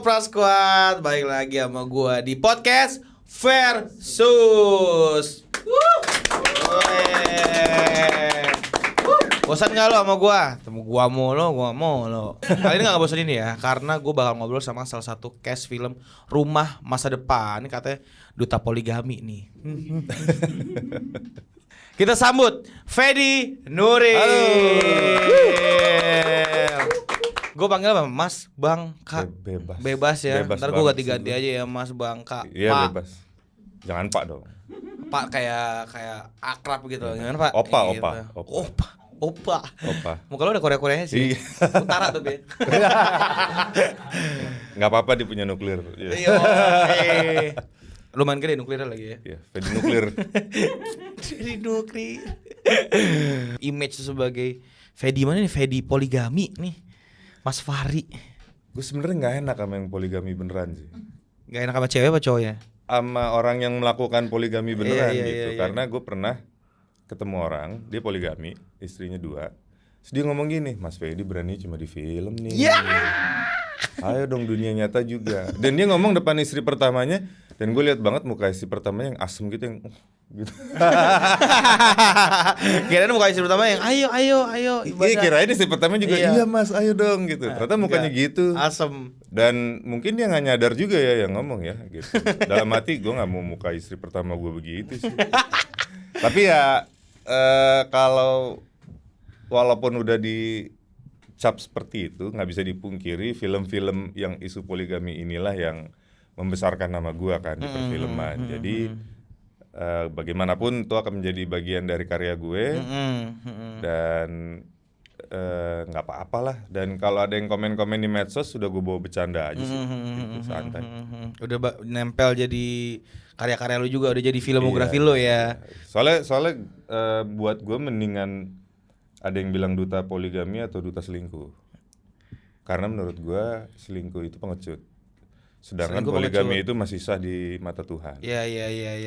Prasquad, balik lagi sama gua di podcast Versus. Bosan gak lo sama gua? Temu gua mulu. Kali ini gak bosan ini ya, karena gua bakal ngobrol sama salah satu cast film Rumah Masa Depan. Ini katanya duta poligami nih. Kita sambut Fedi Nuril. Halo. Gue panggil apa? Mas, Bang, Kak. Bebas ya. Bebas Ntar gue banget ganti-ganti sih. aja ya, Mas, Bang, Kak. Iya, Pak. bebas. Jangan Pak dong. Pak kayak akrab gitu. Gimana, Pak? Opa. Muka lo udah Korea-Koreanya sih. Iya. Utara tuh, Be. Nggak apa-apa dia punya nuklir. Iya. Lumayan gede nuklirnya lagi ya. Iya, Fedi nuklir. Jadi nuklir. Image sebagai Fedi mana nih? Fedi poligami nih. Mas Fahri. Gue sebenarnya nggak enak sama yang poligami beneran sih. Gak enak sama cewek apa cowoknya? Sama orang yang melakukan poligami beneran Iya, gitu. iya. Karena gue pernah ketemu orang, dia poligami, istrinya 2. Terus dia ngomong gini, Mas Fedi berani cuma di film nih. Ya. Ayo dong dunia nyata juga. Dan dia ngomong depan istri pertamanya, dan gue lihat banget muka istri pertamanya yang asem gitu, yang gitu. Kirain muka istri pertama yang ayo Iya, kirain istri pertama juga Iya. iya mas ayo dong gitu. Ternyata mukanya gitu. Asem. Dan mungkin dia nggak nyadar juga ya yang ngomong ya gitu. Dalam hati gue nggak mau muka istri pertama gue begitu sih. Tapi ya kalau walaupun udah dicap seperti itu, nggak bisa dipungkiri film-film yang isu poligami inilah yang membesarkan nama gue kan di perfilman. Jadi bagaimanapun itu akan menjadi bagian dari karya gue. Dan nggak apa-apalah. Dan kalau ada yang komen-komen di medsos sudah gue bawa bercanda aja sih, gitu, santai. Udah nempel jadi karya-karya lu juga, udah jadi filmografi Iya, lu ya. Soalnya buat gue mendingan ada yang bilang duta poligami atau duta selingkuh. Karena menurut gue selingkuh itu pengecut. Sedangkan Selingkuh poligami pengecut. itu masih sah di mata Tuhan. Iya,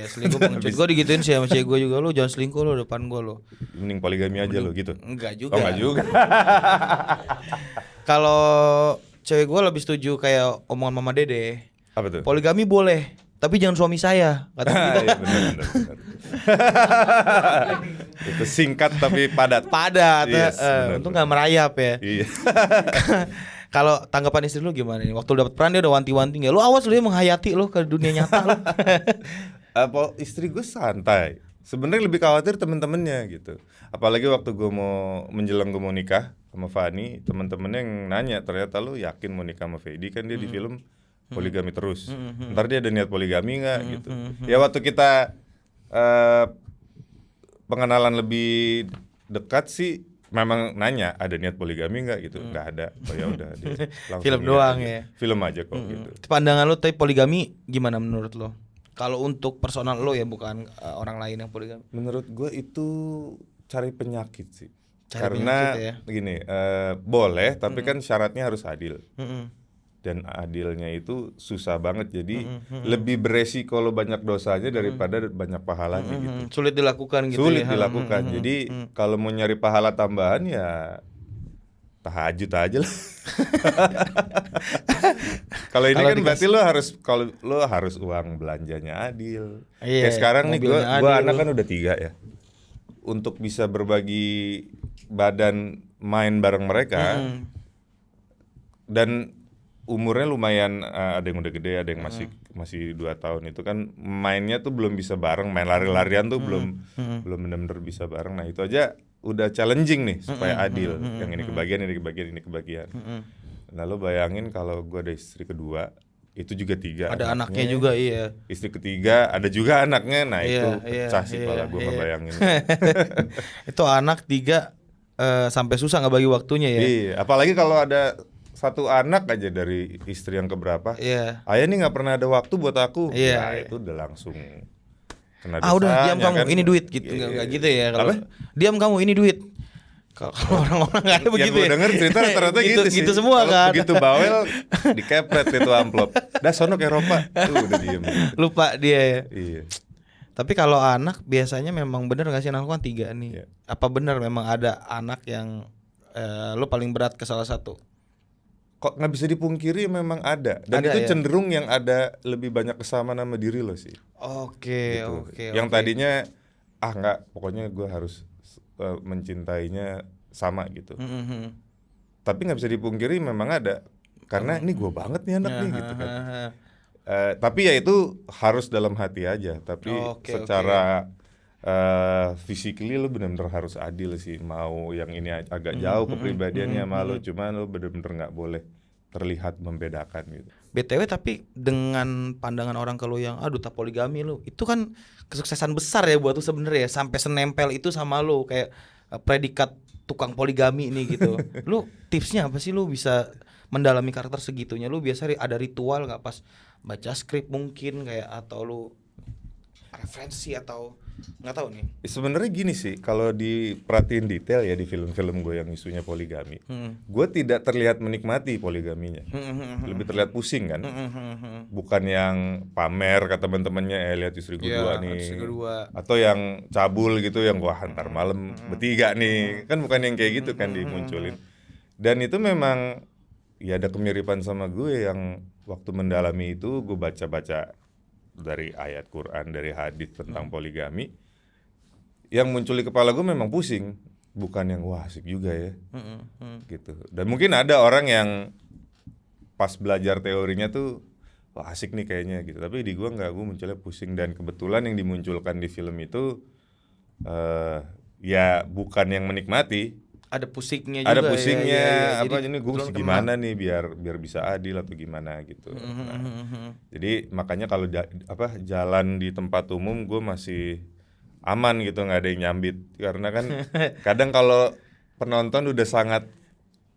selingkuh pengecut. Gue digituin sih sama cewek gue juga, lu jangan selingkuh lu depan gue lu. Mending poligami aja lo gitu. Enggak juga. Oh enggak juga. Kalau cewek gue lebih setuju kayak omongan Mama Dede. Apa tuh? Poligami boleh, tapi jangan suami saya, kata gitu. Iya benar. Itu singkat tapi padat. Padat. Yes, benar, Untung benar. nggak merayap ya. Iya. Kalau tanggapan istri lu gimana nih? Waktu lu dapat peran dia udah wanti-wanti nggak? Lu awas lu ya menghayati lu ke dunia nyata lu. Istri gue santai. Sebenarnya lebih khawatir temen-temennya gitu. Apalagi waktu gue mau menjelang gue mau nikah sama Fani, temen-temennya yang nanya, ternyata lu yakin mau nikah sama Fedi, kan dia di film poligami terus. Ntar dia ada niat poligami nggak gitu. Ya waktu kita pengenalan lebih dekat sih memang nanya ada niat poligami nggak gitu. Nggak ada. Oh ya udah dia langsung Film iya doang aja. ya. Film aja kok gitu. Pandangan lu tapi poligami gimana menurut lu? Kalau untuk personal lu ya, bukan orang lain yang poligami. Menurut gue itu cari penyakit sih. Cari Karena penyakit ya. begini, boleh tapi kan syaratnya harus adil. Mm-mm. Dan adilnya itu susah banget. Jadi lebih beresiko lo banyak dosanya daripada banyak pahalanya gitu. Sulit dilakukan gitu Sulit ya. dilakukan. Jadi kalau mau nyari pahala tambahan ya tahajud aja lah. Kalau ini Kalau kan berarti lo harus uang belanjanya adil. Iya, Kayak sekarang nih mobilnya gue adil. anak kan udah 3 ya. Untuk bisa berbagi badan main bareng mereka dan umurnya lumayan, ada yang udah gede, ada yang masih 2 tahun, itu kan mainnya tuh belum bisa bareng, main lari-larian tuh belum benar-benar bisa bareng. Nah itu aja udah challenging nih supaya adil, yang ini kebagian, ini kebagian. Lalu bayangin kalau gue ada istri kedua, itu juga 3 Ada anaknya juga, iya. Istri ketiga ada juga anaknya, nah Iya, itu pecah sih kepala gue ngebayangin. Itu anak 3 sampai susah nggak bagi waktunya ya. Iya, apalagi kalau ada 1 anak aja dari istri yang keberapa. Iya. Ayah nih nggak pernah ada waktu buat aku. Iya, Nah, iya. itu udah langsung kena Udah diam dosanya kamu, kan. ini duit gitu. Iya. Nggak gitu ya kalau. Apa? Diam kamu, ini duit. Kalau orang-orang nggak ada begitu Yang gue ya. denger cerita rata-rata gitu sih. Gitu semua Kalau kan. begitu bawel dikepret itu amplop. Dah sono ke Eropa. Udah diem. Lupa dia ya. Iya. Tapi kalau anak biasanya memang bener nggak sih, anak lu kan 3 nih. Iya. Apa benar memang ada anak yang lu paling berat ke salah satu? kok nggak bisa dipungkiri memang ada, dan Ada itu ya? cenderung yang ada lebih banyak kesamaan sama diri lo sih. Oke, Gitu. oke. Yang oke. tadinya nggak, pokoknya gue harus mencintainya sama gitu. Mhm. Tapi nggak bisa dipungkiri memang ada, karena ini gue banget nih anak nih gitu kan. Tapi ya itu harus dalam hati aja. Tapi Oke, secara physically lo benar-benar harus adil sih. Mau yang ini agak jauh kepribadiannya sama lo, cuman lo benar-benar nggak boleh terlihat membedakan gitu. BTW tapi dengan pandangan orang kalau yang duta poligami lu, itu kan kesuksesan besar ya buat lu sebenarnya ya, sampai senempel itu sama lu kayak predikat tukang poligami ini gitu. Lu tipsnya apa sih lu bisa mendalami karakter segitunya? Lu biasa ada ritual nggak pas baca skrip mungkin kayak, atau lu referensi atau nggak tahu nih. Sebenarnya gini sih, kalau diperhatiin detail ya di film-film gue yang isunya poligami, gue tidak terlihat menikmati poligaminya, lebih terlihat pusing kan, bukan yang pamer ke teman-temannya, lihat istri gue dua nih, istri kedua. atau yang cabul gitu, yang gue hantar malam bertiga nih, kan bukan yang kayak gitu kan dimunculin. Dan itu memang ya ada kemiripan sama gue, yang waktu mendalami itu gue baca-baca dari ayat Quran, dari hadis tentang poligami, yang muncul di kepala gue memang pusing, bukan yang wah asik juga ya, gitu. Dan mungkin ada orang yang pas belajar teorinya tuh wah asik nih kayaknya gitu, tapi di gue nggak, gue munculnya pusing. Dan kebetulan yang dimunculkan di film itu ya bukan yang menikmati, Ada pusingnya juga. ada pusingnya, ya. apa Jadi ini gue kebetulan mesti gimana nih biar bisa adil atau gimana gitu. Jadi makanya kalau jalan di tempat umum gue masih aman gitu, nggak ada yang nyambit, karena kan kadang kalau penonton udah sangat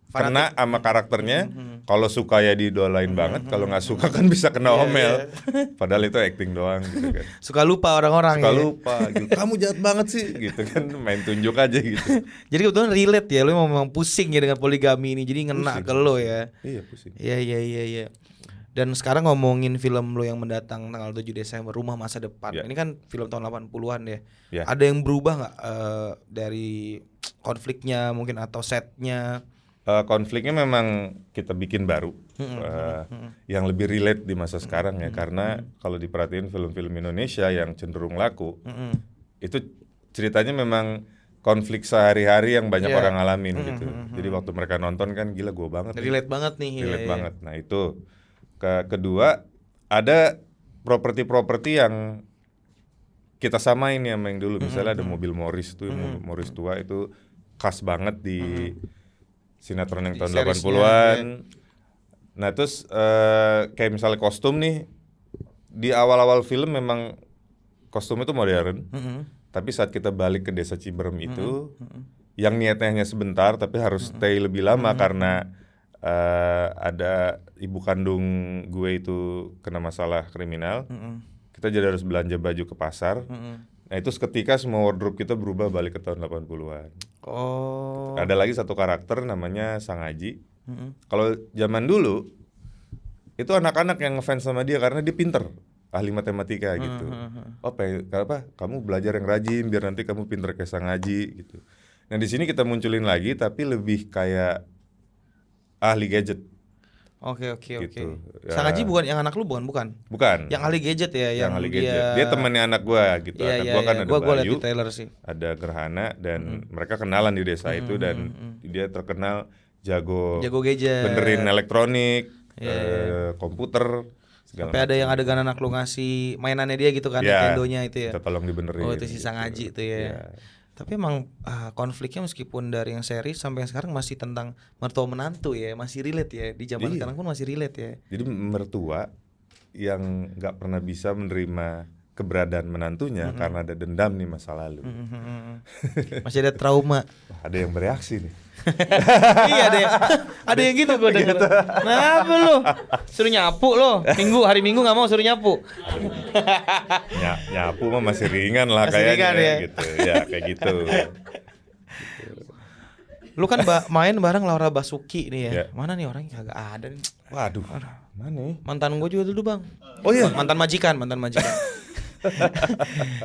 kena sama karakternya, kalau suka ya didolain banget, kalau nggak suka kan bisa kena omel, padahal itu acting doang gitu kan. Suka lupa orang-orang Suka ya. lupa gitu. Kamu jahat banget sih gitu kan, main tunjuk aja gitu. Jadi kebetulan relate ya, lu memang pusing ya dengan poligami ini, jadi ngena Pusing, ke lo ya. Iya pusing. Iya. Dan sekarang ngomongin film lo yang mendatang tanggal 7 Desember, Rumah Masa Depan. Ya. Ini kan film tahun 80-an ya. Ya. Ada yang berubah nggak dari konfliknya mungkin atau setnya? Konfliknya memang kita bikin baru, yang lebih relate di masa sekarang ya, karena kalau diperhatiin film-film Indonesia yang cenderung laku, itu ceritanya memang konflik sehari-hari yang banyak orang ngalamin gitu. Jadi waktu mereka nonton kan gila gue banget, Relate banget nih. relate iya. banget. Nah itu kedua, ada properti-properti yang kita samain ya sama yang dulu. Misalnya ada mobil Morris tuh, Morris tua itu khas banget di sinetron yang Di tahun seriesnya, 80-an. Nah terus kayak misalnya kostum nih, di awal-awal film memang kostum itu modern, tapi saat kita balik ke desa Ciberem itu, yang niatnya hanya sebentar tapi harus stay lebih lama karena ada ibu kandung gue itu kena masalah kriminal, kita jadi harus belanja baju ke pasar. Nah itu seketika semua wardrobe kita berubah balik ke tahun 80-an. Oh. Ada lagi satu karakter namanya Sang Haji. Kalau zaman dulu itu anak-anak yang ngefans sama dia karena dia pinter, ahli matematika gitu. Kamu belajar yang rajin biar nanti kamu pinter kayak Sang Haji gitu. Nah di sini kita munculin lagi tapi lebih kayak ahli gadget. Oke. Gitu. Sang Haji bukan yang anak lu bukan? Bukan. Yang ahli gadget ya, yang ahli gadget. Dia temannya anak gua gitu. Iya, Anak gua kan ada gua liat Bayu, di trailer sih. ada Gerhana, dan mereka kenalan di desa itu, dan dia terkenal jago gadget. benerin elektronik, komputer, segala Sampai ada yang adegan anak lu ngasih mainannya dia gitu kan, Nintendo-nya itu ya. Kita tolong dibenerin. Oh itu si Sang Haji itu ya. Iya. Tapi emang konfliknya meskipun dari yang seri sampai yang sekarang masih tentang mertua menantu ya, masih relate ya, di zaman Iya. sekarang pun masih relate ya. Jadi mertua yang nggak pernah bisa menerima keberadaan menantunya karena ada dendam nih masa lalu. Masih ada trauma. Wah, ada yang bereaksi nih. Iya ada yang gitu gue denger. Nah apa lu? Suruh nyapu lo. Hari Minggu nggak mau suruh nyapu. Nyapu mah masih ringan lah Masih kayaknya ringan ya? gitu. Ya kayak gitu. Lu kan main bareng Laura Basuki nih ya. Ya. Mana nih orangnya kagak ada nih. Waduh. Mana ya? Mantan gue juga dulu bang. Oh iya. Mantan majikan.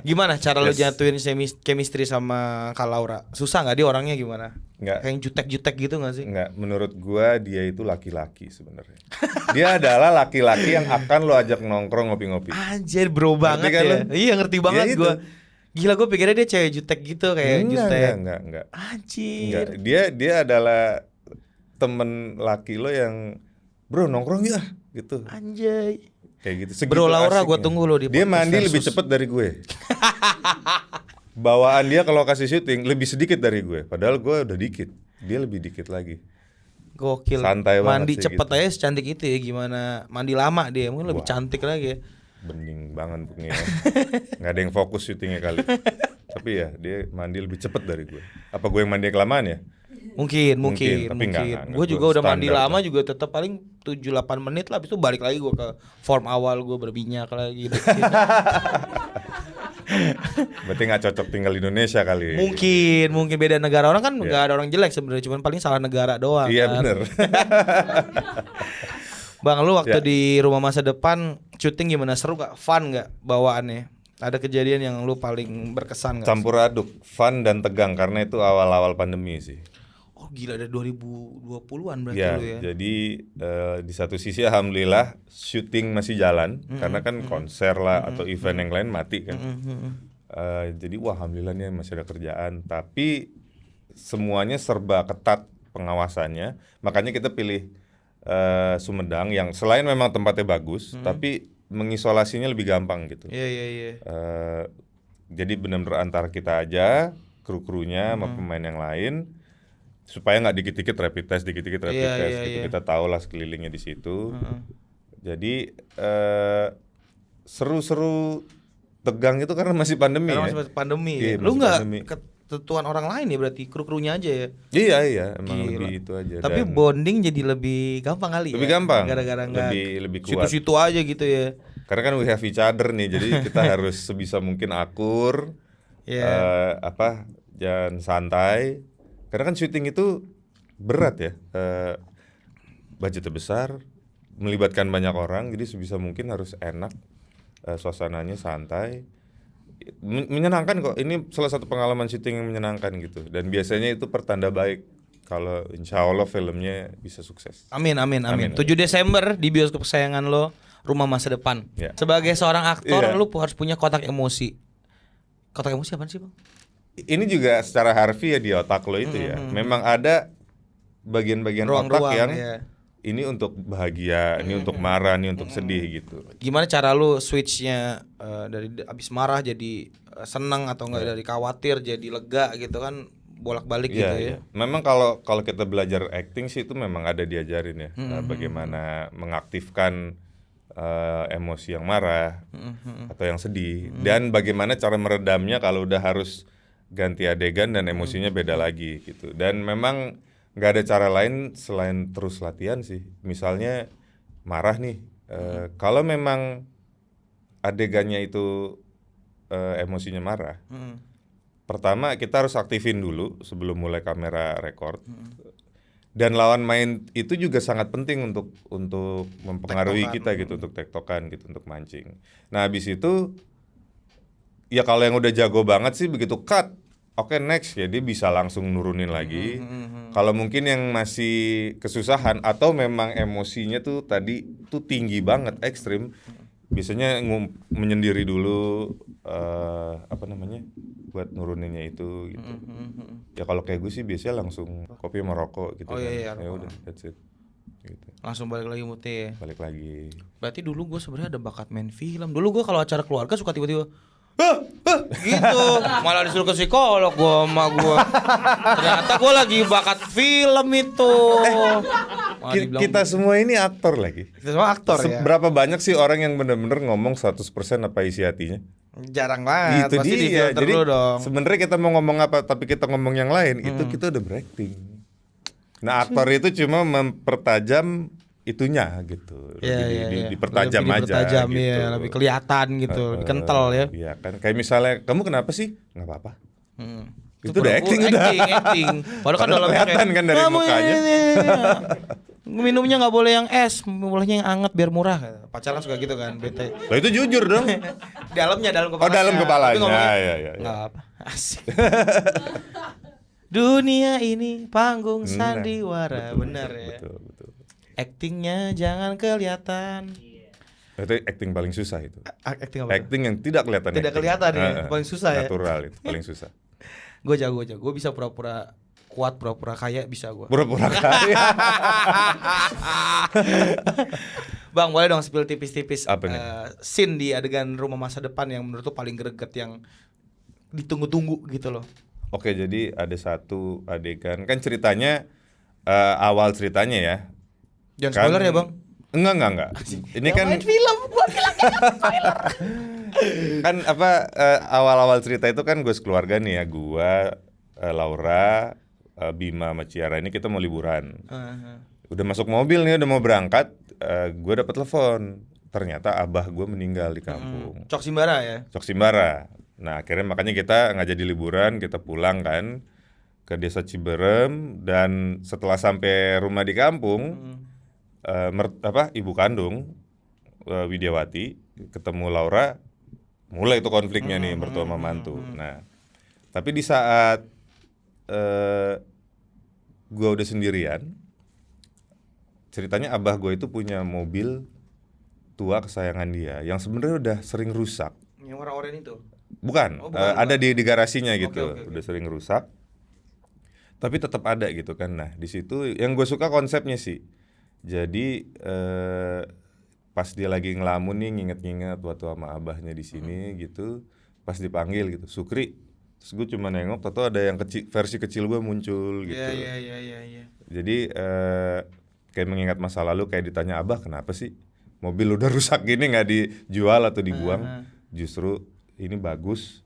Gimana cara lu Yes. jatuhin chemistry sama Kak Laura? Susah nggak dia orangnya gimana? Nggak. Kayak yang jutek-jutek gitu nggak sih? Enggak, menurut gua dia itu laki-laki sebenarnya. Dia adalah laki-laki yang akan lo ajak nongkrong ngopi-ngopi. Anjir bro banget kan ya. lu? Iya ngerti banget itu. gua. Gila gue pikirnya dia cewek jutek gitu kayak jutek. Enggak. Anjir. Dia adalah temen laki lo yang bro nongkrong ya gitu. Anjay. Kayak gitu. Segitu Bro Laura asiknya. gue tunggu lo di Dia podcast mandi lebih versus. cepet dari gue. Bawaan dia ke lokasi syuting lebih sedikit dari gue. Padahal gue udah dikit. Dia lebih dikit lagi. Gokil. Santai banget Mandi sih cepet gitu. aja secantik itu ya. Gimana mandi lama dia. Mungkin lebih Wah. cantik lagi ya. Bening banget pokoknya. Nggak ada yang fokus syutingnya kali. Tapi ya dia mandi lebih cepet dari gue. Apa gue yang mandi kelamaan ya? Mungkin. Tapi enggak, Gue juga gua udah mandi standar lama lah. juga tetap paling 7-8 menit lah. Habis itu balik lagi gue ke form awal gue berminyak lagi. Berarti nggak cocok tinggal di Indonesia kali. mungkin beda negara. Orang kan Iya. nggak ada orang jelek sebenarnya. Cuman paling salah negara doang. Iya kan. bener. Bang lu waktu Ya. di Rumah Masa Depan syuting gimana, seru gak? Fun gak bawaannya? Ada kejadian yang lu paling berkesan gak? Campur aduk, fun dan tegang karena itu awal-awal pandemi sih. Oh gila, ada 2020-an berarti Ya, lu ya. jadi di satu sisi alhamdulillah syuting masih jalan karena kan konser lah atau event yang lain mati kan. Jadi wah alhamdulillah nih masih ada kerjaan. Tapi semuanya serba ketat pengawasannya. Makanya kita pilih Sumedang yang selain memang tempatnya bagus, tapi mengisolasinya lebih gampang gitu. Iya. Jadi benar-benar antara kita aja, kru-krunya sama pemain yang lain, supaya nggak dikit-dikit rapid test gitu. Iya. Kita tahu lah sekelilingnya di situ. Jadi seru-seru tegang itu karena masih pandemi Karena ya. masih pandemi. Iya, Lu masih nggak pandemi. ketentuan orang lain ya berarti kru-krunya aja ya. Iya, emang Gila. lebih itu aja. Tapi Dan bonding jadi lebih gampang kali lebih ya. gampang, Gara-gara nggak lebih kuat. situ-situ aja gitu ya. Karena kan we have each other nih, jadi kita harus sebisa mungkin akur, Iya. jangan santai. Karena kan syuting itu berat ya, budgetnya besar, melibatkan banyak orang, jadi sebisa mungkin harus enak, suasananya santai, menyenangkan kok. Ini salah satu pengalaman syuting yang menyenangkan gitu, dan biasanya itu pertanda baik kalau insya Allah filmnya bisa sukses. Amin. Amin. 7 Desember di bioskop kesayangan lo, Rumah Masa Depan. Ya. Sebagai seorang aktor, Iya. lu harus punya kotak emosi. Kotak emosi apa sih, Bang? Ini juga secara harfiah di otak lo itu ya. Memang ada bagian-bagian otak Ruang-ruang, yang ya. ini untuk bahagia, ini untuk marah, ini untuk sedih gitu. Gimana cara lu switchnya dari abis marah jadi senang atau enggak, dari khawatir jadi lega gitu kan, bolak-balik Iya, gitu ya. iya. Memang kalau kita belajar acting sih itu memang ada diajarin ya, bagaimana mengaktifkan emosi yang marah atau yang sedih, dan bagaimana cara meredamnya kalau udah harus ganti adegan dan emosinya beda lagi gitu. Dan memang nggak ada cara lain selain terus latihan sih. Misalnya marah nih, kalau memang adegannya itu emosinya marah, pertama kita harus aktifin dulu sebelum mulai kamera record. Dan lawan main itu juga sangat penting untuk mempengaruhi Tektokan. kita gitu, untuk tektokan gitu, untuk mancing. Nah habis itu ya kalau yang udah jago banget sih begitu cut, oke next ya dia bisa langsung nurunin lagi. Kalau mungkin yang masih kesusahan atau memang emosinya tuh tadi tuh tinggi banget, ekstrim, biasanya menyendiri dulu buat nuruninnya itu gitu. Ya kalau kayak gue sih biasanya langsung kopi sama rokok gitu. Oh, iya, kan. Ya rokok. udah that's it. Gitu. Langsung balik lagi moodnya ya. Balik lagi. Berarti dulu gue sebenarnya ada bakat main film. Dulu gue kalau acara keluarga suka tiba-tiba gitu, malah disuruh ke psikolog gue sama gue. Ternyata gue lagi bakat film itu. Malah dibilang, Kita semua ini aktor lagi. kita semua aktor ya. Berapa banyak sih orang yang benar-benar ngomong 100% apa isi hatinya? Jarang banget. Itu Pasti dia. difilter Jadi dulu dong. sebenarnya kita mau ngomong apa tapi kita ngomong yang lain, itu kita udah berakting. Nah, aktor itu cuma mempertajam itunya gitu. Iya. Dipertajam Lebih aja dipertajam, gitu. iya, lebih kelihatan gitu, lebih kental ya. Iya kan. Kayak misalnya kamu kenapa sih? Nggak apa-apa. Itu udah pura-pura acting udah. acting. Padahal kan Padahal dalamnya kelihatan kan dari mukanya. Minumnya nggak boleh yang es, bolehnya yang anget biar murah. Pacaran suka gitu kan, bete. Lah itu jujur dong. Dalam kepalanya. Oh dalam kepalanya. Tapi ngomongnya, Ya. nggak apa, asik. Dunia ini panggung Nah, sandiwara, benar ya. Betul. Actingnya jangan kelihatan. Itu acting paling susah itu. Acting apa? Acting yang tidak kelihatan. Tidak acting. kelihatan ya, paling susah ya. Natural itu paling susah. Gue jago, gue bisa pura-pura kuat, pura-pura kaya bisa gue. Pura-pura kaya. Bang, boleh dong spill tipis-tipis Apa nih? scene di adegan Rumah Masa Depan yang menurut tuh paling greget, yang ditunggu-tunggu gitu loh. Oke, jadi ada satu adegan kan ceritanya awal ceritanya ya. Jangan Kan- spoiler ya bang. Enggak. Ini Yang kan main film, gua bilang spoiler. kan apa awal-awal cerita itu kan gue sekeluarga nih ya, gua, Laura, Bima sama Ciara ini kita mau liburan. Udah masuk mobil nih, udah mau berangkat, gue dapet telepon. Ternyata abah gue meninggal di kampung. Cok Simbara ya. Cok Simbara. Nah akhirnya makanya kita nggak jadi liburan, kita pulang kan ke desa Ciberem. Dan setelah sampai rumah di kampung, ibu kandung Widiawati ketemu Laura, mulai itu konfliknya nih mertua sama mantu. Nah tapi di saat gue udah sendirian, ceritanya abah gue itu punya mobil tua kesayangan dia yang sebenarnya udah sering rusak. Yang warna oranye itu. Bukan, Oh, bukan, ada di garasinya gitu. Oke. Udah sering rusak. Tapi tetap ada gitu kan. Nah, di situ yang gue suka konsepnya sih. Jadi pas dia lagi ngelamun nih, nginget-nginget waktu sama abahnya di sini gitu, pas dipanggil gitu, Sukri. Terus gue cuma nengok, tahu ada yang kecil, versi kecil gue muncul gitu. Iya. Jadi kayak mengingat masa lalu, kayak ditanya abah kenapa sih mobil udah rusak gini nggak dijual atau dibuang? Justru ini bagus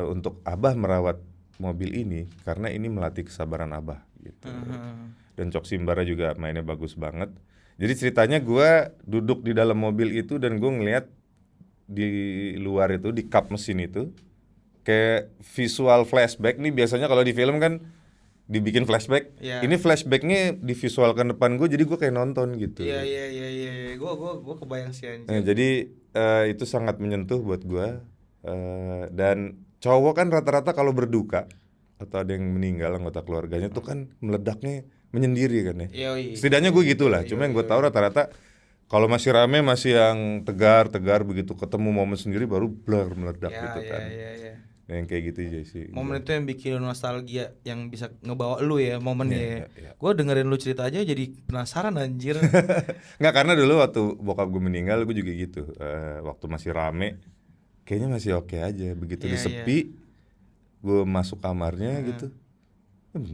untuk abah merawat mobil ini karena ini melatih kesabaran abah gitu. Dan Cok Simbara juga mainnya bagus banget. Jadi ceritanya gue duduk di dalam mobil itu dan gue ngeliat di luar itu, di kap mesin itu kayak visual flashback nih. Biasanya kalau di film kan dibikin flashback, ini flashbacknya divisualkan depan gue, jadi gue kayak nonton gitu. Iya. Gue kebayang sih anjir. Nah, jadi itu sangat menyentuh buat gue. Dan cowok kan rata-rata kalau berduka atau ada yang meninggal anggota keluarganya tuh kan meledaknya menyendiri kan ya. Setidaknya gue gitulah. Cuma yang gue tahu rata-rata kalau masih rame, masih yang tegar begitu ketemu momen sendiri baru blur meledak gitu kan. Iya. Nah, yang kayak gitu aja sih. Momen itu yang bikin nostalgia, yang bisa ngebawa lu ya momennya. Iya. Gue dengerin lu cerita aja jadi penasaran anjir. Nggak, karena dulu waktu bokap gue meninggal gue juga gitu. Waktu masih rame kayaknya masih oke aja. Begitu udah sepi, gue masuk kamarnya gitu,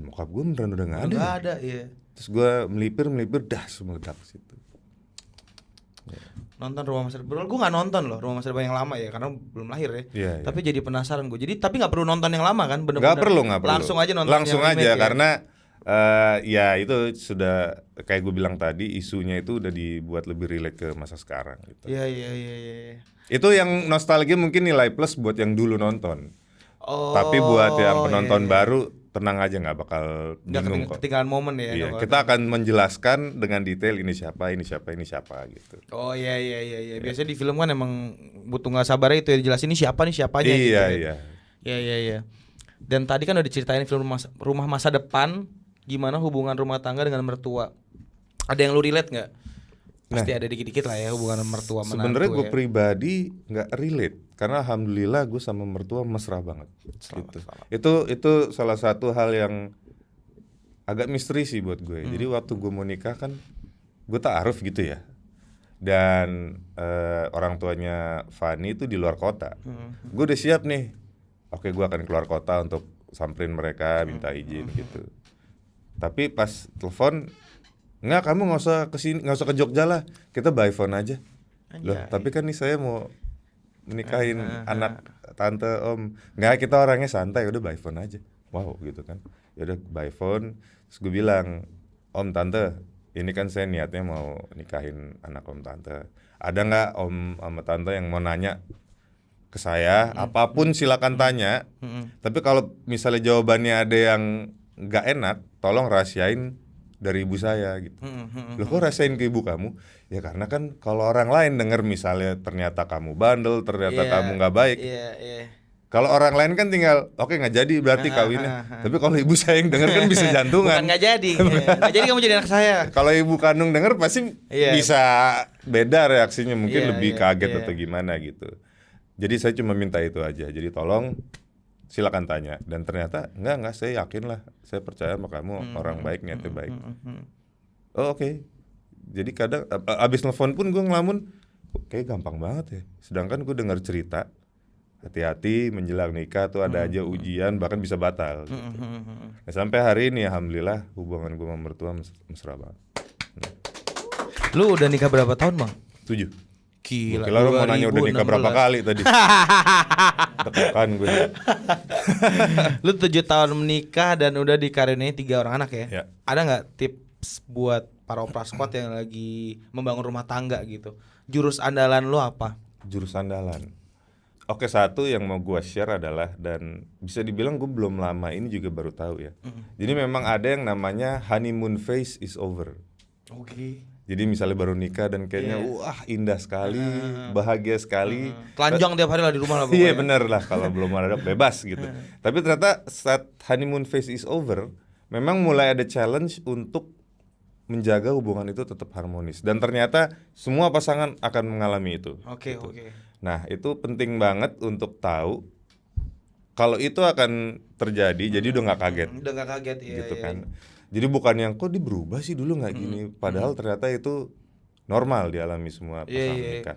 bokap gue beneran udah nggak ada. Nggak ada, iya. Terus gue melipir dah meledak situ. Nonton Rumah Masa Depan, gue nggak nonton loh Rumah Masa Depan yang lama ya karena belum lahir ya. Iya. Tapi jadi penasaran gue. Jadi tapi nggak perlu nonton yang lama kan, Nggak perlu. Langsung aja nonton langsung yang aja remake, karena ya itu sudah kayak gue bilang tadi, isunya itu udah dibuat lebih relate ke masa sekarang gitu. Iya. Itu yang nostalgia mungkin nilai plus buat yang dulu nonton. Oh. Tapi buat yang penonton baru tenang aja, nggak bakal bingung kok. Ketinggalan momen ya. Iya, kita akan menjelaskan dengan detail ini siapa gitu. Oh iya. Biasanya di film kan emang butuh nggak sabar itu ya, dijelasin ini siapanya gitu. Iya. Iya. Dan tadi kan udah diceritain film Rumah Masa Depan, gimana hubungan rumah tangga dengan mertua. Ada yang lu relate nggak? Pasti ada dikit-dikit lah ya hubungan mertua menantu. Sebenarnya gue ya. pribadi nggak relate karena alhamdulillah gue sama mertua mesra banget. Itu salah satu hal yang agak misteri sih buat gue. Jadi waktu gue mau nikah kan gue ta'aruf gitu ya. Dan orang tuanya Fani itu di luar kota. Gue udah siap nih. Oke, gue akan keluar kota untuk samperin mereka, minta izin gitu. Tapi pas telepon, nggak, kamu nggak usah kesini, nggak usah ke Jogja lah, kita by phone aja. Loh, tapi kan nih saya mau menikahin anak tante om. Nggak, kita orangnya santai, udah by phone aja. Wow gitu kan. Ya udah by phone. Terus gue bilang, om tante, ini kan saya niatnya mau nikahin anak om tante. Ada nggak om sama tante yang mau nanya ke saya? Apapun silakan tanya. Tapi kalau misalnya jawabannya ada yang nggak enak, tolong rahasiain dari ibu saya gitu. Loh kok rasain ke ibu kamu? Ya karena kan kalau orang lain denger misalnya ternyata kamu bandel, ternyata kamu nggak baik. Kalau orang lain kan tinggal oke nggak jadi berarti kawinnya. Tapi kalau ibu saya yang denger kan bisa jantungan. Bukan nggak jadi, nggak jadi kamu jadi anak saya. Kalau ibu kandung denger pasti bisa beda reaksinya, mungkin lebih kaget atau gimana gitu. Jadi saya cuma minta itu aja. Jadi tolong silakan tanya. Dan ternyata enggak saya yakin lah, saya percaya sama kamu orang baik, niatnya baik. Oh oke. Jadi kadang abis nelfon pun gue ngelamun, kayak gampang banget ya. Sedangkan gue dengar cerita hati-hati menjelang nikah tuh ada aja ujian, bahkan bisa batal gitu. Nah, sampai hari ini alhamdulillah hubungan gue sama mertua mesra banget. Lu udah nikah berapa tahun, Bang? 7. Gila, Gila lu mau nanya udah nikah berapa kali tadi. Tekan gue. Lu 7 tahun menikah dan udah dikaruniai 3 orang anak ya? Ya. Ada gak tips buat para opera squad yang lagi membangun rumah tangga gitu? Jurus andalan lu apa? Jurus andalan. Oke, satu yang mau gue share adalah, dan bisa dibilang gue belum lama ini juga baru tahu ya. Jadi memang ada yang namanya honeymoon phase is over. Oke. Jadi misalnya baru nikah dan kayaknya wah indah sekali, bahagia sekali. Telanjang tiap hari lah di rumah lah pokoknya. Iya bener lah, kalau belum ada bebas gitu. Tapi ternyata saat honeymoon phase is over, memang mulai ada challenge untuk menjaga hubungan itu tetap harmonis. Dan ternyata semua pasangan akan mengalami itu. Oke. Nah itu penting banget untuk tahu kalau itu akan terjadi, jadi udah nggak kaget. Udah gak kaget ya. Gitu kan. Jadi bukan yang kok dia berubah sih dulu nggak gini, padahal ternyata itu normal dialami semua pasangan nikah.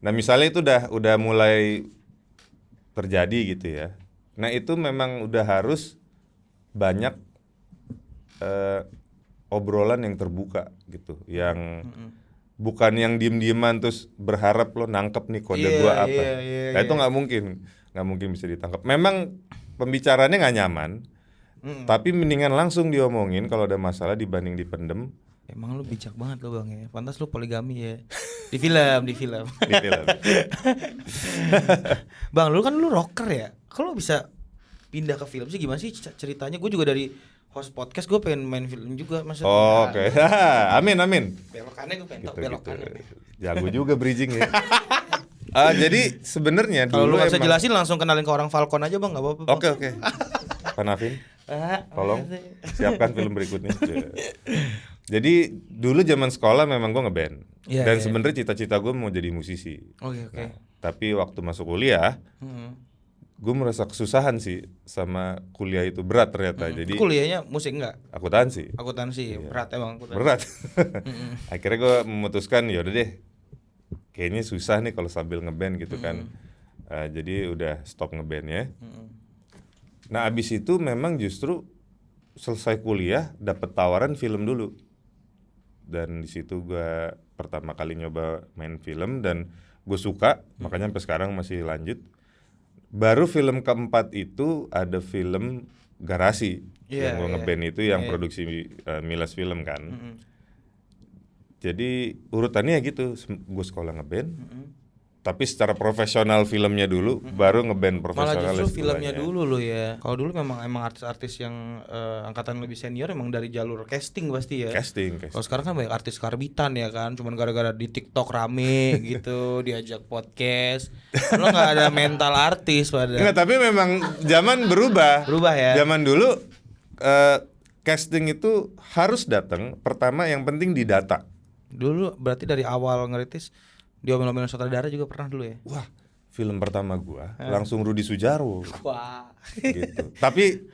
Nah misalnya itu udah mulai terjadi gitu ya. Nah itu memang udah harus banyak obrolan yang terbuka gitu, yang bukan yang diem-dieman terus berharap lo nangkep nih kode gua apa. Nah itu nggak mungkin bisa ditangkap. Memang pembicaraannya nggak nyaman. Tapi mendingan langsung diomongin kalau ada masalah dibanding dipendem. Emang lu bijak banget lo Bang ya. Pantas lu poligami ya. Di film. Di film. Bang, lu kan rocker ya. Kalau bisa pindah ke film sih gimana sih ceritanya? Gue juga dari host podcast gue pengen main film juga maksudnya. Oh, oke. Amin. Belokannya gue pengen Gitu, belokannya. Jago juga bridging ya. Jadi sebenarnya kalau lu dulu nggak bisa jelasin langsung kenalin ke orang Falcon aja Bang, nggak apa-apa. Oke. Pak Navin, tolong siapkan film berikutnya. Jadi dulu zaman sekolah memang gue ngeband. Dan sebenarnya cita-cita gue mau jadi musisi. Oke. Nah, tapi waktu masuk kuliah, gue merasa kesusahan sih sama kuliah itu, berat ternyata. Jadi kuliahnya musik enggak? Akuntansi. Berat emang akuntansi. Berat. Akhirnya gue memutuskan yaudah deh, kayaknya susah nih kalau sambil ngeband gitu kan. Jadi udah stop ngebandnya. Nah abis itu memang justru selesai kuliah dapet tawaran film dulu. Dan di situ gue pertama kali nyoba main film dan gue suka, makanya sampai sekarang masih lanjut. Baru film keempat itu ada film Garasi yang gue ngeband itu yang produksi Milas Film kan. Jadi urutannya gitu, gue sekolah ngeband, tapi secara profesional filmnya dulu, baru ngeband profesional. Malah justru filmnya dulu lo ya. Kalau dulu memang artis-artis yang angkatan lebih senior emang dari jalur casting pasti ya. Casting. Kalau sekarang kan banyak artis karbitan ya kan, cuman gara-gara di TikTok rame gitu, diajak podcast. Lo nggak ada mental artis pada. Enggak, tapi memang zaman berubah. Berubah ya. Zaman dulu casting itu harus datang. Pertama yang penting didata. Dulu berarti dari awal ngeritis diomelin sutradara juga pernah dulu ya? Wah, film pertama gua langsung Rudi Sudjarwo. Wah. Gitu. Tapi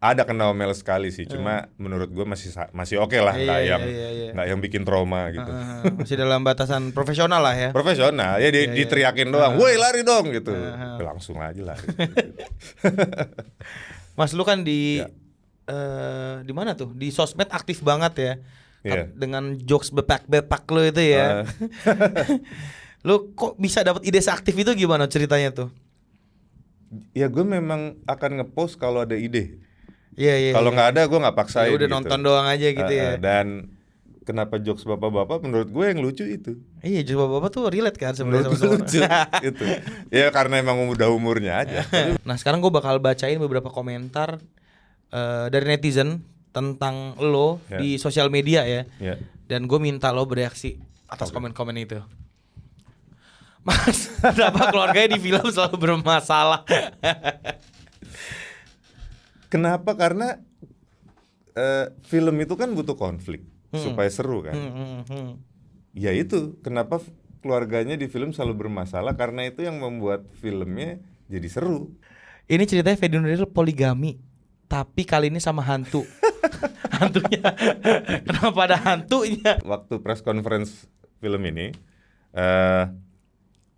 ada kena omel sekali sih, cuma menurut gua masih oke lah, nggak yang bikin trauma gitu. Masih dalam batasan profesional lah ya. Profesional ya, diteriakin doang, woi lari dong gitu, langsung aja lari. Mas lu kan di mana tuh? Di sosmed aktif banget ya. Dengan jokes bepak lu itu ya. Lu kok bisa dapat ide seaktif itu gimana ceritanya tuh? Ya gue memang akan ngepost kalau ada ide. Iya. Kalau nggak ada gue nggak paksain. Ya udah gitu. Nonton doang aja gitu ya. Dan kenapa jokes bapak-bapak menurut gue yang lucu itu. Iya, jokes bapak-bapak tuh relate kan sebenarnya sama lucu itu. Ya karena emang udah umurnya aja. Nah sekarang gue bakal bacain beberapa komentar dari netizen tentang lo Ya. di sosial media ya. Ya. Dan gue minta lo bereaksi atas komen-komen itu. Mas, kenapa keluarganya di film selalu bermasalah? Kenapa? Karena film itu kan butuh konflik supaya seru kan. Ya itu kenapa keluarganya di film selalu bermasalah, karena itu yang membuat filmnya jadi seru. Ini ceritanya Fedi Nuril poligami, tapi kali ini sama hantu. Hantunya, kenapa ada hantunya? Waktu press conference film ini,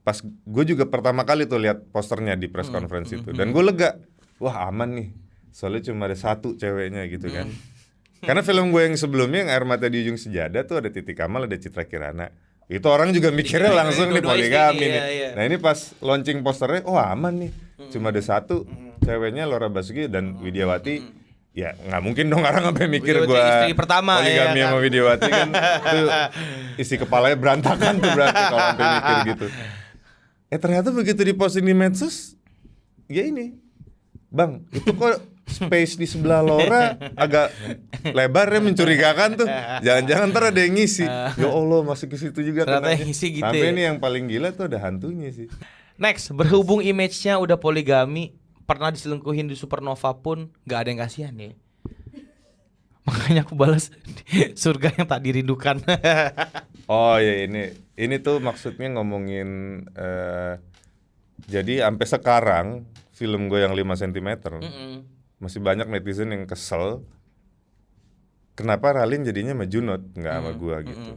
pas gue juga pertama kali tuh lihat posternya di press conference itu, dan gue lega, wah aman nih, soalnya cuma ada satu ceweknya gitu kan. Karena film gue yang sebelumnya, yang Air Mata di Ujung Sejadah tuh ada Titi Kamal, ada Citra Kirana. Itu orang juga mikirnya langsung nih poligami nih. Iya. Nah ini pas launching posternya, oh aman nih, cuma ada satu ceweknya, Laura Basuki dan Widiawati. Ya nggak mungkin dong orang sampai mikir Widiawati gue istri pertama, poligami ya kan? sama Widiawati kan. Tuh isi kepalanya berantakan tuh berarti kalau sampai mikir gitu. Ternyata begitu diposting di medsos, ya ini, Bang, itu kok space di sebelah Laura agak lebar ya, mencurigakan tuh. Jangan-jangan ntar ada yang ngisi. Ya Allah, masuk ke situ juga Ternyata kenanya. yang ngisi gitu Sampai ya. ini yang paling gila tuh ada hantunya sih. Next, berhubung image-nya udah poligami, pernah diselingkuhin di Supernova pun gak ada yang kasihan ya. Makanya aku balas surga yang tak dirindukan. Oh ya, ini tuh maksudnya ngomongin jadi sampai sekarang film gue yang 5 cm masih banyak netizen yang kesel. Kenapa Ralin jadinya sama Junot nggak sama gue gitu.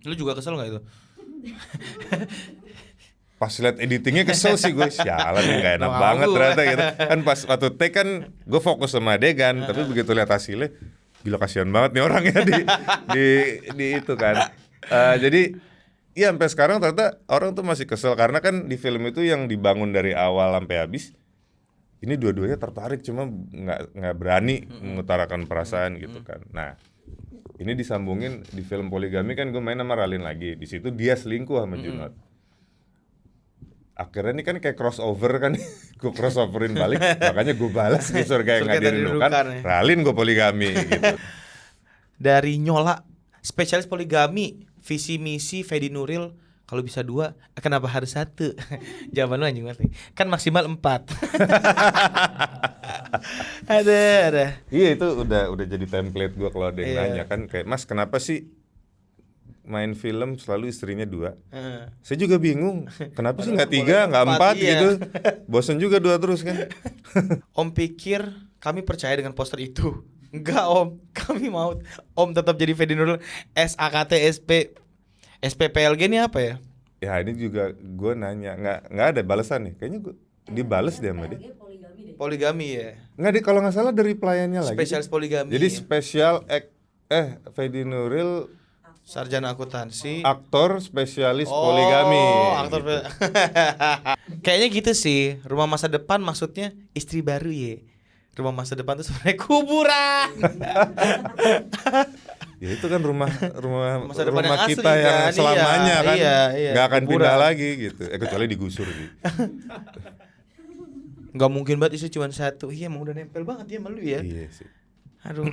Lu juga kesel gak itu? Pas liat editingnya kesel sih gue, sialan nih nggak enak Mau banget gue. ternyata gitu. Kan pas waktu take kan gue fokus sama adegan, tapi begitu lihat hasilnya, gila kasihan banget nih orangnya di itu kan. Jadi ya sampai sekarang ternyata orang tuh masih kesel karena kan di film itu yang dibangun dari awal sampai habis, ini dua-duanya tertarik cuma nggak berani mengutarakan perasaan gitu kan. Nah ini disambungin di film poligami kan gue main sama Ralin lagi, di situ dia selingkuh sama Junot. Akhirnya ini kan kayak crossover kan, gue crossoverin balik, makanya gue balas di surga yang nggak dirindukan, ya. Ralin gue poligami gitu. Dari Nyola, spesialis poligami, visi misi Fedi Nuril, kalau bisa 2, kenapa harus 1? Jawaban lu anjing banget nih. Kan maksimal 4. Ada. Iya itu udah jadi template gue kalau ada yang Iya. nanya kan, kayak Mas kenapa sih main film selalu istrinya 2? Saya juga bingung, kenapa sih nggak 3, nggak 4 iya. gitu? Bosen juga 2 terus kan? Om pikir kami percaya dengan poster itu. Enggak Om, kami mau Om tetap jadi Fedi Nuril SAKT SP SPPLG ini apa ya? Ya ini juga gue nanya, nggak ada balasan nih, kayaknya gue dibales deh sama dia. Poligami ya. Nggak deh, kalau nggak salah dari pelayannya lagi. Spesialis poligami. Jadi spesial Fedi Nuril sarjana akuntansi. aktor spesialis poligami. Aktor gitu. Kayaknya gitu sih. Rumah masa depan maksudnya istri baru ya. Rumah masa depan tuh sebenarnya kuburan. Ya itu kan rumah Masa depan yang asli kita yang kan, selamanya iya, kan iya, nggak akan kuburan. pindah lagi gitu. Kecuali digusur sih. Gak mungkin banget istri cuma 1. Iya emang udah nempel banget dia sama lu ya. Iya sih. Aduh.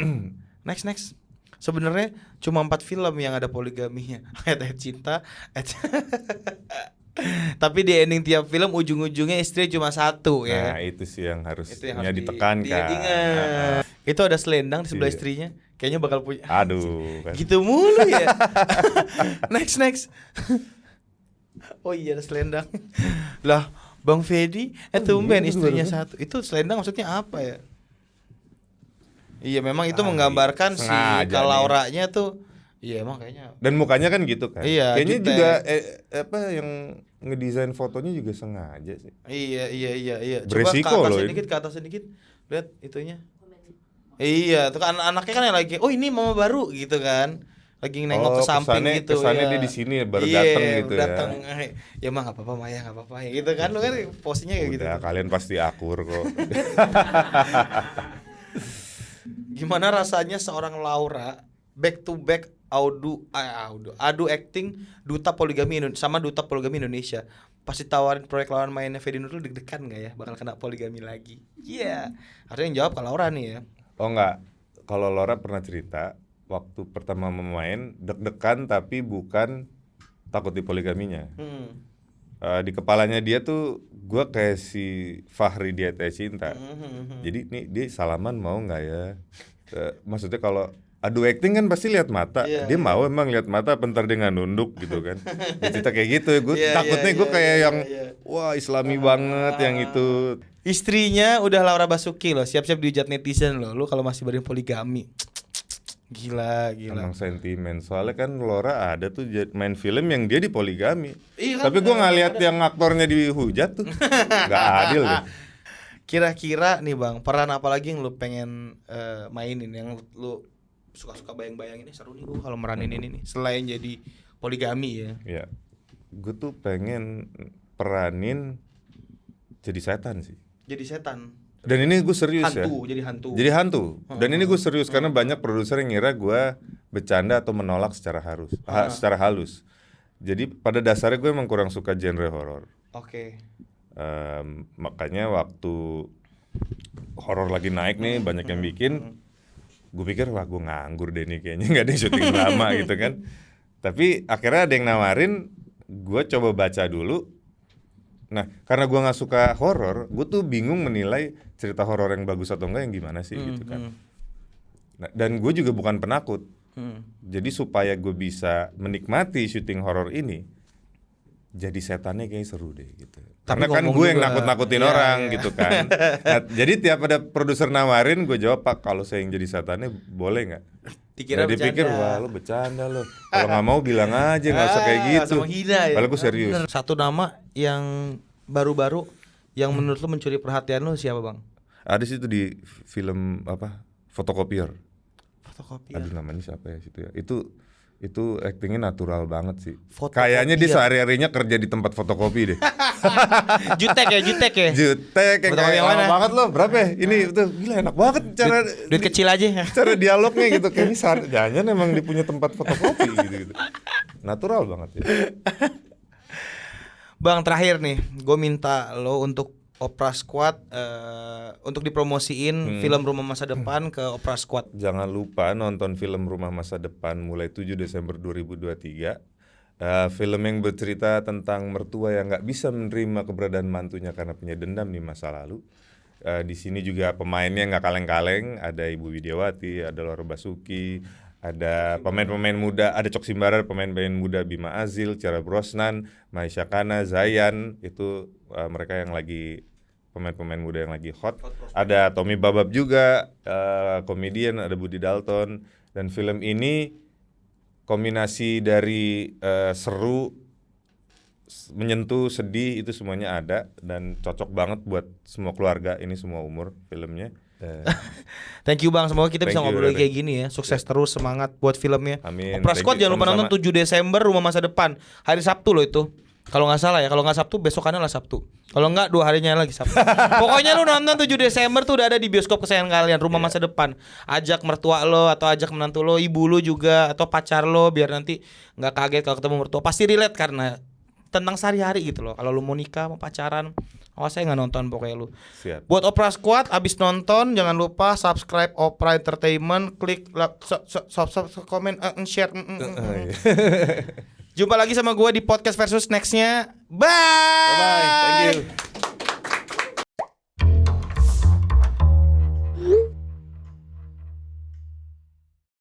Next. Sebenarnya cuma 4 film yang ada poligaminya. Ayat cinta. Tapi di ending tiap film ujung-ujungnya istri cuma 1 ya. Nah itu sih yang harusnya Itu yang harus ditekankan. diingat. Itu ada selendang di sebelah Iya. istrinya. Kayaknya bakal punya. Aduh kan. Gitu mulu ya. Next. Oh iya ada selendang. Lah Bang Fedi, tumben itu istrinya barusan. 1. Itu selendang maksudnya apa ya? Iya memang itu menggambarkan si sengaja Kak nih. Lauranya tuh. Iya emang kayaknya. Dan mukanya kan gitu kan. Iya, Kayaknya jutek. juga yang ngedesain fotonya juga sengaja sih. Iya. Beresiko Coba loh ke atas sedikit. Lihat itunya. Iya, tuh kan anaknya kan yang lagi, oh ini mama baru gitu kan. Lagi nengok ke samping gitu kesannya ya. dia di sini baru Iya, datang gitu datang. ya. Ya mah enggak apa-apa Maya, enggak apa-apa ya gitu kan. Lu kan posisinya kayak gitu. Udah kalian pasti akur kok. Gimana rasanya seorang Laura back to back adu acting duta poligami sama duta poligami Indonesia. Pasti tawarin proyek lawan mainnya Fedi Nuril deg-degan nggak ya bakal kena poligami lagi? Iya. Artinya yang jawab Kak Laura nih ya. Oh enggak. kalau Laura pernah cerita waktu pertama main deg-degan tapi bukan takut dipoligaminya. Di kepalanya dia tuh gue kayak si Fahri di Teh Cinta. Jadi nih dia salaman mau nggak ya? Maksudnya kalau adu acting kan pasti lihat mata. Dia mau emang lihat mata, bentar dia nggak nunduk gitu kan. Dia cerita kayak gitu. Gue takutnya gue kayak yang wah Islami banget yang itu. Istrinya udah Laura Basuki loh, siap-siap dihujat netizen loh. Lu kalau masih poligami. Gila. Emang sentimen. Soalnya kan Laura ada tuh main film yang dia dipoligami. Iya, tapi gue nggak lihat yang aktornya dihujat tuh. Nggak adil deh. Kira-kira nih Bang, peran apa lagi yang lu pengen mainin, yang lu suka-suka bayang-bayang ini seru nih gue kalau meranin ini nih, selain jadi poligami ya? Iya, gue tuh pengen peranin jadi setan sih. Jadi setan. Dan ini gue serius hantu, ya. Jadi hantu. Dan ini gue serius karena banyak produser yang ngira gue bercanda atau menolak secara halus. Jadi pada dasarnya gue emang kurang suka genre horor. Oke. Makanya waktu horor lagi naik nih, banyak yang bikin. Gue pikir wah gue nganggur deh nih kayaknya, nggak ada syuting drama gitu kan. Tapi akhirnya ada yang nawarin, gue coba baca dulu. Nah karena gue nggak suka horor, gue tuh bingung menilai cerita horor yang bagus atau enggak yang gimana sih gitu kan. Nah, dan gue juga bukan penakut. Jadi supaya gue bisa menikmati syuting horor ini, jadi setannya kayaknya seru deh gitu. Tapi Karena kan gue yang nakut-nakutin orang gitu kan. Nah, jadi tiap ada produser nawarin, gue jawab Pak kalau saya yang jadi setannya boleh nggak? Dikira dipikir wah lo bercanda lo. Kalau nggak mau bilang aja, nggak usah kayak gitu. Kalau gue serius. Satu nama yang baru-baru yang menurut lo mencuri perhatian lo siapa Bang? Ada situ di film apa? Fotokopier. Fotokopier. Aduh namanya siapa ya situ ya? Itu actingnya natural banget sih. Fotokopier. Kayaknya dia sehari-harinya kerja di tempat fotokopi deh. Jutek ya. Jutek yang kayak lama banget loh. Berapa ya? Ini tuh gila enak banget cara duit kecil aja. Cara dialognya gitu. Kayaknya jangan emang dia punya tempat fotokopi gitu. Natural banget ya. Bang terakhir nih, gue minta lo untuk Opera Squad untuk dipromosiin film Rumah Masa Depan ke Opera Squad. Jangan lupa nonton film Rumah Masa Depan mulai 7 Desember 2023. Film yang bercerita tentang mertua yang nggak bisa menerima keberadaan mantunya karena punya dendam di masa lalu. Di sini juga pemainnya nggak kaleng-kaleng. Ada Ibu Widiawati, ada Laura Basuki, ada pemain-pemain muda, ada Cok Simbara, pemain-pemain muda Bima Azil, Ciara Brosnan, Maisha Kana, Zayan, itu mereka yang lagi pemain-pemain muda yang lagi hot. Ada Tommy Babab juga, komedian, ada Budi Dalton. Dan film ini kombinasi dari seru, menyentuh, sedih, itu semuanya ada. Dan cocok banget buat semua keluarga, ini semua umur filmnya. Thank you Bang, semoga kita bisa ngobrol kayak gini ya. Sukses terus, semangat buat filmnya. Amin. Opera Squad jangan lupa nonton 7 Desember Rumah Masa Depan. Hari Sabtu loh itu. Kalau nggak salah ya, kalau nggak Sabtu besokannya lah Sabtu. Kalau nggak 2 harinya lagi Sabtu. Pokoknya lu nonton 7 Desember tuh udah ada di bioskop kesayangan kalian, Rumah Masa Depan. Ajak mertua lo atau ajak menantu lo, ibu lo juga atau pacar lo biar nanti nggak kaget kalau ketemu mertua. Pasti relate karena tentang sehari-hari gitu loh. Kalau lu mau nikah, mau pacaran, saya nggak nonton pokoknya lu. Siap. Buat Opera Squad abis nonton jangan lupa subscribe Opera Entertainment, klik komen, share. Jumpa lagi sama gue di podcast versus nextnya. Bye. Bye. Thank you.